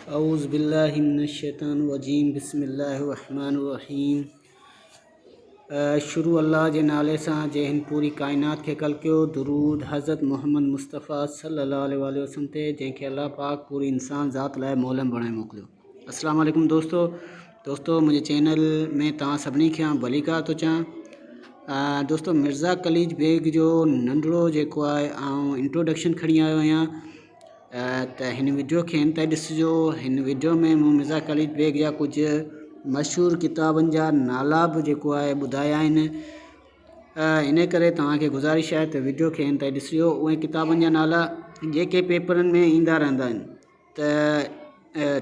औज़ बिल्लाहि मिनश शैतानिर रजीम बिस्मिल्लाहिर रहमानिर रहीम। शुरू अल्लाह जे नाले सां जे हिन पूरी काइनात खे कल कयो। दुरूद हज़रत मोहम्मद मुस्तफ़ा सल्लल्लाहु अलैहि वसल्लम ते, जंहिंखे अल्लाह पाक पूरी इंसान ज़ात लाइ मोलम बणाए मोकिलियो। अस्सलाम वालेकुम दोस्तों मुंहिंजे चैनल में तव्हां सभिनी खे भली का थो चाहियां। दोस्तों मिर्ज़ा कलीज बेग जो नंढड़ो जेको आहे इंट्रोडक्शन खणी आयो आहियां। त हिन वीडियो खे हिन ताईं ॾिसिजो। हिन वीडियो में मूं मिर्ज़ा कलीज बेग जा कुझु मशहूरु किताबनि जा नाला बि जेको आहे ॿुधाया आहिनि। इन करे तव्हांखे गुज़ारिश आहे त वीडियो खे हिन ताईं ॾिसिजो। उहे किताबनि जा नाला जेके पेपरनि में ईंदा रहंदा आहिनि, त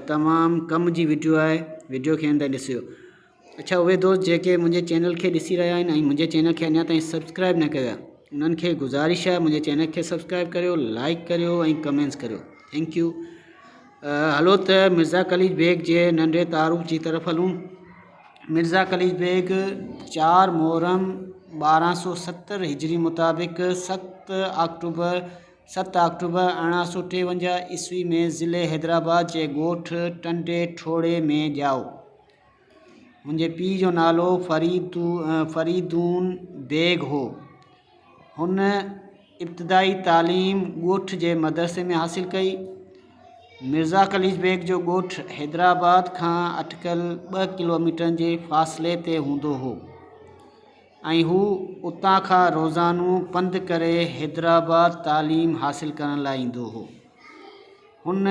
तमामु कम जी वीडियो आहे, वीडियो खे हिन ताईं ॾिसिजो। अच्छा, उहे दोस्त जेके मुंहिंजे चैनल खे ॾिसी रहिया आहिनि ऐं मुंहिंजे चैनल खे अञा ताईं सब्सक्राइब न कयो आहे, उन्हनि खे गुज़ारिश आहे मुंहिंजे चैनल खे सब्सक्राइब करियो, लाइक करियो ऐं कमेंट्स करियो। Thank U. हलो त मिर्ज़ा कलीज बेग जे नंढे तारुफ़ जी तरफ़ हलूं। मिर्ज़ा कलीज बेग 4 मुहर्रम 1270 हिजरी मुताबिक़ 7 अक्टूबर 1853 ईस्वी में ज़िले हैदराबाद जे ॻोठ टंडे ठोड़े में ॼाओ। मुंहिंजे पीउ जो नालो फरीदून बेग हो। हुन इब्तिदाई तालीम ॻोठ जे मदरसे में हासिल कई। मिर्ज़ा कलीज बेग जो ॻोठ हैदराबाद खां अटकल 2 किलोमीटर जे फ़ासिले ते हूंदो हो ऐं हू उतां खां रोज़ानो पंधु करे हैदराबाद तालीम हासिल करण लाइ ईंदो हो। हुन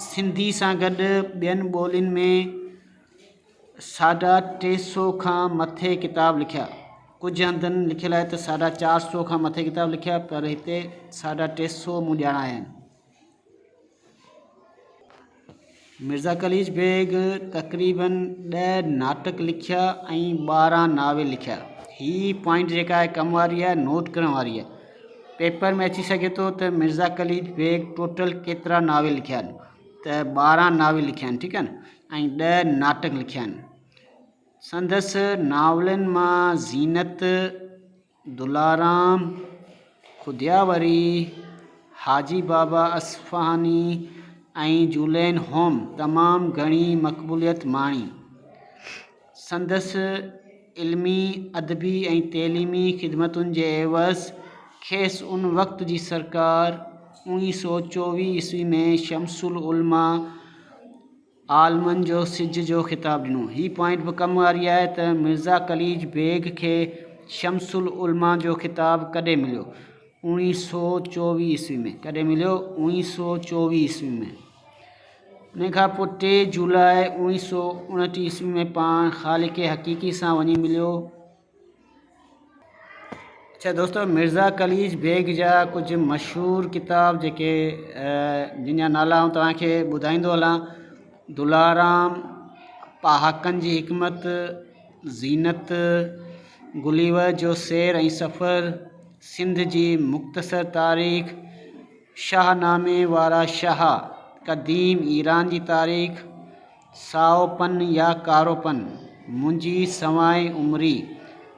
सिंधी सां गॾु ॿियनि ॿोलियुनि में 350 खां मथे किताब लिखिया। कुझु हंधनि लिखियलु आहे त 450 खां मथे किताब लिखिया, पर हिते 350 मूं ॼाणा आहिनि। मिर्ज़ा कलीज बेग तक़रीबन 10 नाटक लिखिया ऐं 12 नावेल लिखिया। ही पॉइंट जेका आहे कम वारी आहे, नोट करण वारी आहे। पेपर में अची सघे थो त मिर्ज़ा कलीज बेग टोटल केतिरा नावेल लिखिया आहिनि, त 12 नावेल लिखिया आहिनि, ठीकु आहे न, ऐं 10 नाटक लिखिया आहिनि। संदसि नावलनि मां ज़ीनत, दुलाराम, खुदियावरी, हाजी बाबा असफ़हानी ऐं जूलैन होम तमामु घणी मक़बूलियत माणी। संदसि इल्मी, अदबी ऐं तइलीमी ख़िदमतुनि जे एवज़ खेसि उन वक़्त जी सरकार 1924 ईस्वी में शमसुल उलमा आलमनि जो सिज जो ख़िताबु ॾिनो। ही पॉइंट बि कम वारी आहे त मिर्ज़ा कलीज बेग खे शमसुल उलमा जो ख़िताबु कॾहिं मिलियो? 1924 ईस्वी में। कॾहिं मिलियो? 1924 ईस्वी में। उन खां पोइ 3 जुलाई 1929 ईस्वी में पाण ख़ालिक़ हक़ीक़ी सां वञी मिलियो। अच्छा दोस्तों, मिर्ज़ा कलीज बेग जा कुझु मशहूरु किताब जेके जिन जा नाला आऊं तव्हांखे ॿुधाईंदो हलां: दुलाराम, पहाकनि जी हिकमत, ज़ीनत, गुलिवर जो सैर ऐं सफ़र, सिंध जी मुख़्तसर तारीख़, शाहनामे वारा शाह, क़दीम ईरान जी तारीख़, साओपन या कारोपन, मुंहिंजी सवाइ उमिरी।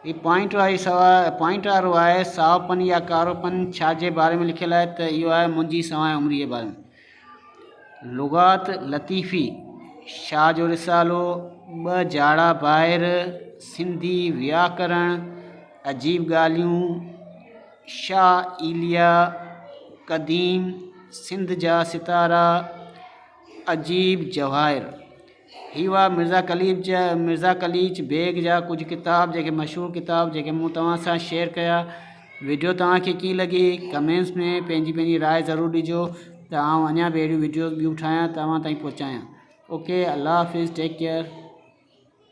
ही पॉइंट वारो आहे। साओपन या कारोपन छा जे बारे में लिखियलु आहे? त इहो आहे मुंहिंजी सवाइ उमिरी जे बारे में। लुगात लतीफ़ी, शाह जो रिसालो, 2 जाड़ा ॿाहिरि, सिंधी व्याकरण, अजीब ॻाल्हियूं, शाह इलिया, क़दीम सिंध जा सितारा, अजीब जवाहिर। ही हुआ मिर्ज़ा कलीज बेग जा कुझु किताब, जेके मशहूरु किताब जेके मूं तव्हां सां शेयर कया। वीडियो तव्हांखे कीअं लॻी, कमेंट्स में पंहिंजी राय ज़रूरु ॾिजो, त आउं अञा बि अहिड़ियूं वीडियोज़ ॿियूं ठाहियां, तव्हां ताईं पहुचायां। ओके, अल्लाह हाफ़िज़, टेक केयर।